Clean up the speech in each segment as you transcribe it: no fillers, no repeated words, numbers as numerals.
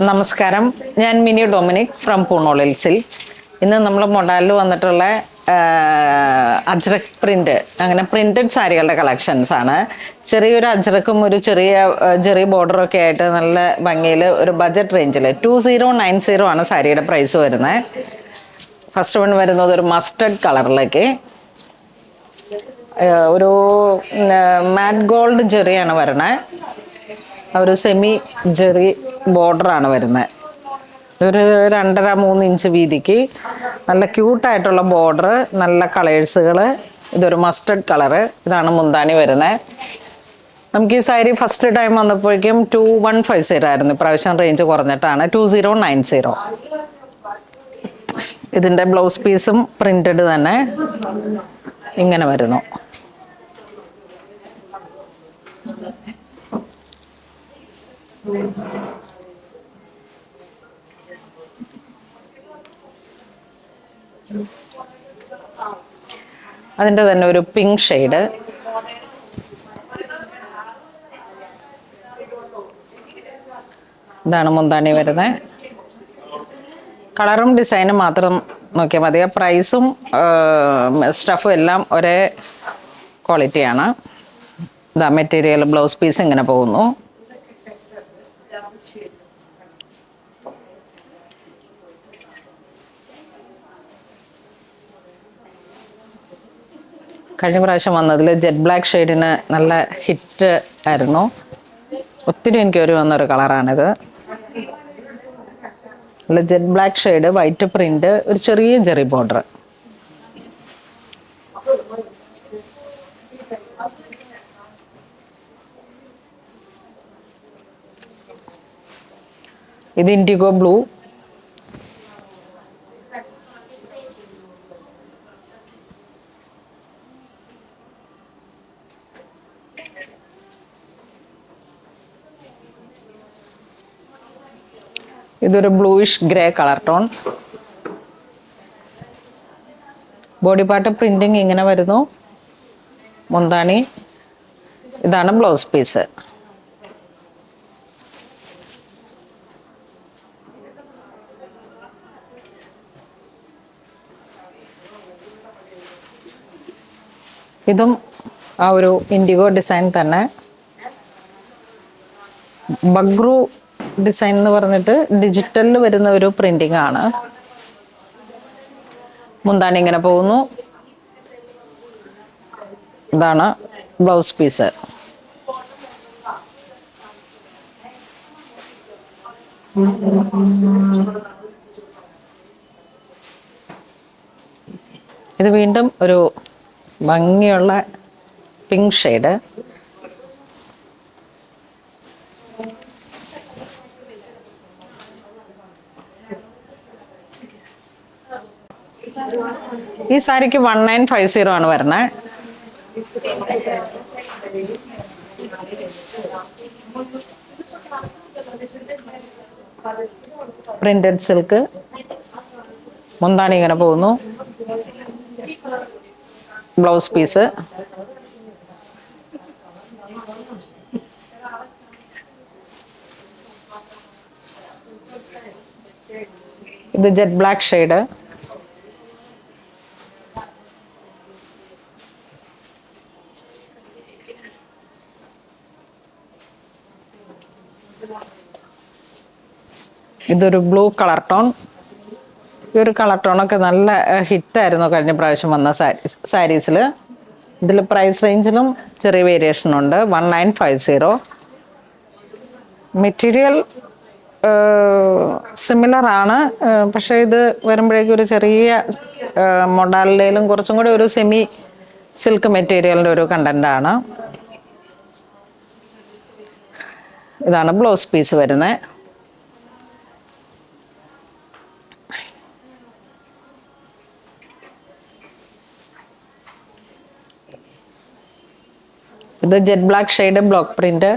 നമസ്കാരം. ഞാൻ mini Dominic from പൂണോളിൽ silks. ഇന്ന് നമ്മൾ മൊഡാലിൽ വന്നിട്ടുള്ള അജ്രക് പ്രിന്റ്, അങ്ങനെ പ്രിന്റഡ് സാരികളുടെ കളക്ഷൻസ് ആണ്. ചെറിയൊരു അജ്രക്കും ഒരു ചെറിയ ബോർഡറും ഒക്കെ ആയിട്ട് നല്ല ഭംഗിയിൽ ഒരു ബഡ്ജറ്റ് റേഞ്ചിൽ 2090 ആണ് സാരിയുടെ പ്രൈസ് വരുന്നത്. ഫസ്റ്റ് വൺ വരുന്നത് ഒരു മസ്റ്റർഡ് കളറിലേക്ക് ഒരു മാറ്റ് ഗോൾഡ് ജെറിയാണ് വരണേ. ഒരു സെമി ജെറി ബോർഡറാണ് വരുന്നത്. ഒരു 2.5-3 ഇഞ്ച് വീതിക്ക് നല്ല ക്യൂട്ടായിട്ടുള്ള ബോർഡർ, നല്ല കളേഴ്സുകൾ. ഇതൊരു മസ്റ്റർഡ് കളറ്. ഇതാണ് മുന്താണി വരുന്നത്. നമുക്ക് ഈ സാരി ഫസ്റ്റ് ടൈം വന്നപ്പോഴേക്കും 2150 ആയിരുന്നു. ഇപ്രാവശ്യം റേഞ്ച് കുറഞ്ഞിട്ടാണ് 2090. ഇതിൻ്റെ ബ്ലൗസ് പീസും പ്രിന്റഡ് തന്നെ ഇങ്ങനെ വരുന്നു. അതിൻ്റെ തന്നെ ഒരു പിങ്ക് ഷെയ്ഡ്. ഇതാണ് മുന്താണി വരുന്നത്. കളറും ഡിസൈനും മാത്രം നോക്കിയാൽ മതി. പ്രൈസും സ്റ്റഫും എല്ലാം ഒരേ ക്വാളിറ്റിയാണ്. ഇതാ മെറ്റീരിയൽ, ബ്ലൗസ് പീസ് ഇങ്ങനെ പോകുന്നു. കഴിഞ്ഞ പ്രാവശ്യം വന്നതിൽ ജെറ്റ് ബ്ലാക്ക് ഷെയ്ഡിന് നല്ല ഹിറ്റ് ആയിരുന്നു. ഒത്തിരി എനിക്ക് വന്നൊരു കളറാണിത്. നല്ല jet black shade, white print, ഒരു ചെറിയ ജെറി ബോർഡർ. ഇത് ഇൻഡിഗോ ബ്ലൂ. ഇതൊരു bluish grey colour tone. Body part printing ഇങ്ങനെ വരുന്നു. മുന്താണി. ഇതാണ് ബ്ലൗസ് പീസ്. ഇതും ആ ഒരു ഇൻഡിഗോ ഡിസൈൻ തന്നെ. ബഗ്രു ഡിസൈൻ എന്ന് പറഞ്ഞിട്ട് ഡിജിറ്റലിൽ വരുന്ന ഒരു പ്രിന്റിംഗ് ആണ്. മുന്താണി ഇങ്ങനെ പോകുന്നു. ഇതാണ് ബ്ലൗസ് പീസ്. ഇത് വീണ്ടും ഒരു ഭംഗിയുള്ള പിങ്ക് ഷെയ്ഡ്. ഈ സാരിക്ക് 1950 ആണ് വരുന്നത്. Printed silk. മുന്താണി ഇങ്ങനെ പോകുന്നു. Blouse piece. ഇത് ജെറ്റ് ബ്ലാക്ക് ഷെയ്ഡ്. ഇതൊരു ബ്ലൂ കളർ ടോൺ. ഈ ഒരു കളർ ടോണൊക്കെ നല്ല ഹിറ്റായിരുന്നു കഴിഞ്ഞ പ്രാവശ്യം വന്ന സാരീസിൽ. ഇതിൽ പ്രൈസ് റേഞ്ചിലും ചെറിയ വേരിയേഷൻ ഉണ്ട്. 1950. മെറ്റീരിയൽ സിമിലർ ആണ്, പക്ഷേ ഇത് വരുമ്പോഴേക്കും ഒരു ചെറിയ മൊഡാലിലും കുറച്ചും കൂടി ഒരു സെമി സിൽക്ക് മെറ്റീരിയലിൻ്റെ ഒരു കണ്ടൻ്റാണ്. ഇതാണ് ബ്ലൗസ് പീസ് വരുന്നത്. ഇത് jet black shade, block print.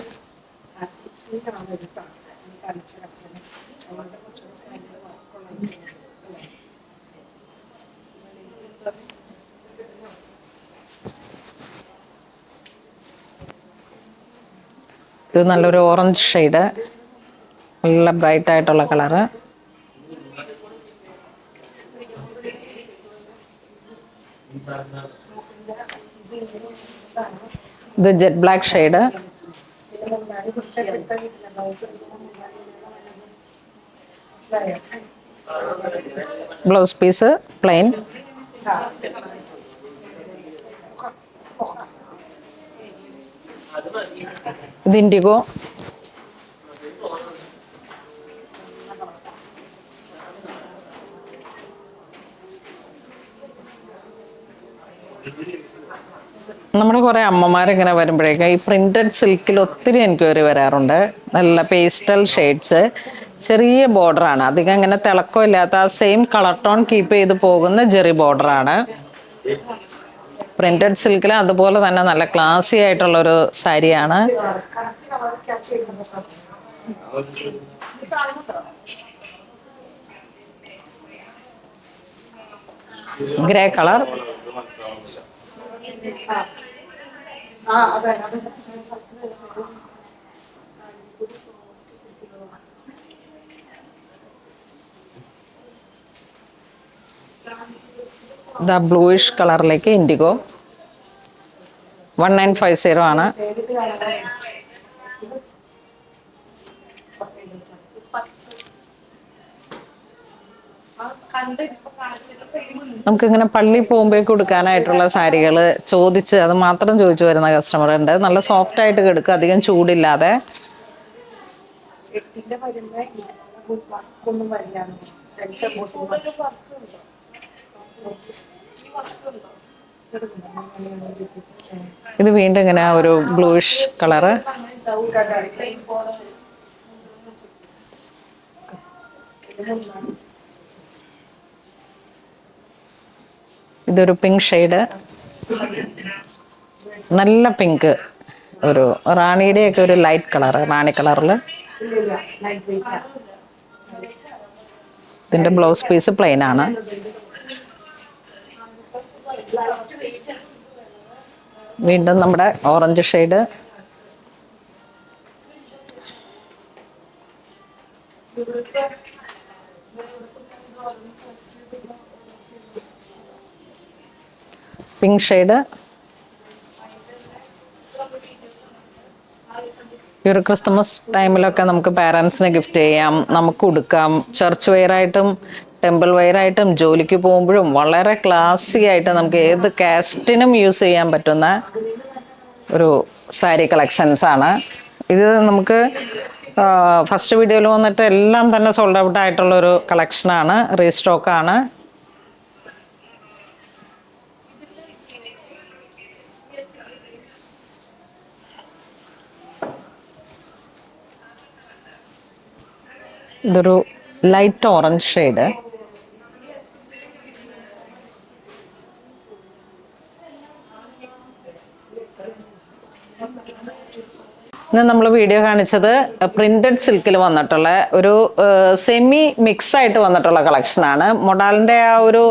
ഇത് നല്ലൊരു ഓറഞ്ച് ഷെയ്ഡ്. നല്ല ബ്രൈറ്റ് ആയിട്ടുള്ള കളറ്. ഇത് jet black shade. Blouse piece plain. ഇത് ഇൻഡിഗോ. നമ്മുടെ കുറെ അമ്മമാരിങ്ങനെ വരുമ്പോഴേക്കും ഈ പ്രിന്റഡ് സിൽക്കിൽ ഒത്തിരി എൻക്വയറി വരാറുണ്ട്. നല്ല പേസ്റ്റൽ ഷെയ്ഡ്സ്, ചെറിയ ബോർഡറാണ്, അധികം ഇങ്ങനെ തിളക്കമില്ലാത്ത ആ സെയിം കളർ ടോൺ കീപ്പ് ചെയ്ത് പോകുന്ന ജെറി ബോർഡറാണ്. പ്രിന്റഡ് സിൽക്കിൽ അതുപോലെ തന്നെ നല്ല ക്ലാസി ആയിട്ടുള്ളൊരു സാരിയാണ്. Grey colour. ബ്ലൂയിഷ് കളറിലേക്ക് ഇൻഡിഗോ. 1950 ആണ്. നമുക്കിങ്ങനെ പള്ളി പോകുമ്പോഴേക്ക് കൊടുക്കാനായിട്ടുള്ള സാരികൾ ചോദിച്ച് അത് മാത്രം ചോദിച്ചു വരുന്ന കസ്റ്റമർ ഉണ്ട്. നല്ല സോഫ്റ്റ് ആയിട്ട് കിടക്കുക, അധികം ചൂടില്ലാതെ. ഇത് വീണ്ടും ഇങ്ങനെ ഒരു ബ്ലൂയിഷ് കളറ്. ഇതൊരു പിങ്ക് ഷെയ്ഡ്, നല്ല പിങ്ക്, ഒരു റാണിയുടെ ഒക്കെ ഒരു ലൈറ്റ് കളർ, റാണി കളറിൽ. ഇതിന്റെ ബ്ലൗസ് പീസ് പ്ലെയിൻ ആണ്. വീണ്ടും നമ്മുടെ ഓറഞ്ച് ഷെയ്ഡ്. Pink shade. ഈ ഒരു ക്രിസ്മസ് ടൈമിലൊക്കെ നമുക്ക് പാരൻസിന് ഗിഫ്റ്റ് ചെയ്യാം, നമുക്ക് ഉടുക്കാം. ചർച്ച് വെയറായിട്ടും ടെമ്പിൾ വെയറായിട്ടും ജോലിക്ക് പോകുമ്പോഴും വളരെ ക്ലാസി ആയിട്ട് നമുക്ക് ഏത് കാസ്റ്റിനും യൂസ് ചെയ്യാൻ പറ്റുന്ന ഒരു സാരി കളക്ഷൻസ് ആണ് ഇത്. നമുക്ക് ഫസ്റ്റ് വീഡിയോയിൽ വന്നിട്ട് എല്ലാം തന്നെ സോൾഡ് ഔട്ട് ആയിട്ടുള്ളൊരു കളക്ഷനാണ്, റീസ്റ്റോക്കാണ്. ഇതൊരു ലൈറ്റ് ഓറഞ്ച് ഷെയ്ഡ്. ഇന്ന് നമ്മൾ വീഡിയോ കാണിച്ചത് പ്രിന്റഡ് സിൽക്കിൽ വന്നിട്ടുള്ള ഒരു സെമി മിക്സ് ആയിട്ട് വന്നിട്ടുള്ള കളക്ഷനാണ്. മൊഡാലിൻ്റെ ആ ഒരു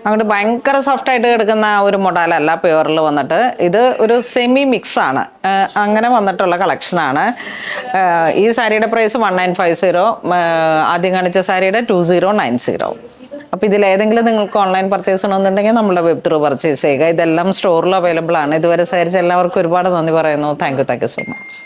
അങ്ങോട്ട് ഭയങ്കര സോഫ്റ്റ് ആയിട്ട് കിടക്കുന്ന ആ ഒരു മൊഡാലല്ല പ്യുവറിൽ വന്നിട്ട്, ഇത് ഒരു സെമി മിക്സ് ആണ്. അങ്ങനെ വന്നിട്ടുള്ള കളക്ഷനാണ്. ഈ സാരിയുടെ പ്രൈസ് 1950. ആദ്യം കാണിച്ച സാരിയുടെ 2090. അപ്പോൾ ഇതിലേതെങ്കിലും നിങ്ങൾക്ക് ഓൺലൈൻ പർച്ചേസ് ചെയ്യണമെന്നുണ്ടെങ്കിൽ നമ്മുടെ വെബ് ത്രൂ പർച്ചേസ് ചെയ്യുക. ഇതെല്ലാം സ്റ്റോറിൽ അവൈലബിൾ ആണ്. ഇതുവരെ സഹകരിച്ച എല്ലാവർക്കും ഒരുപാട് നന്ദി പറയുന്നു. Thank you so much.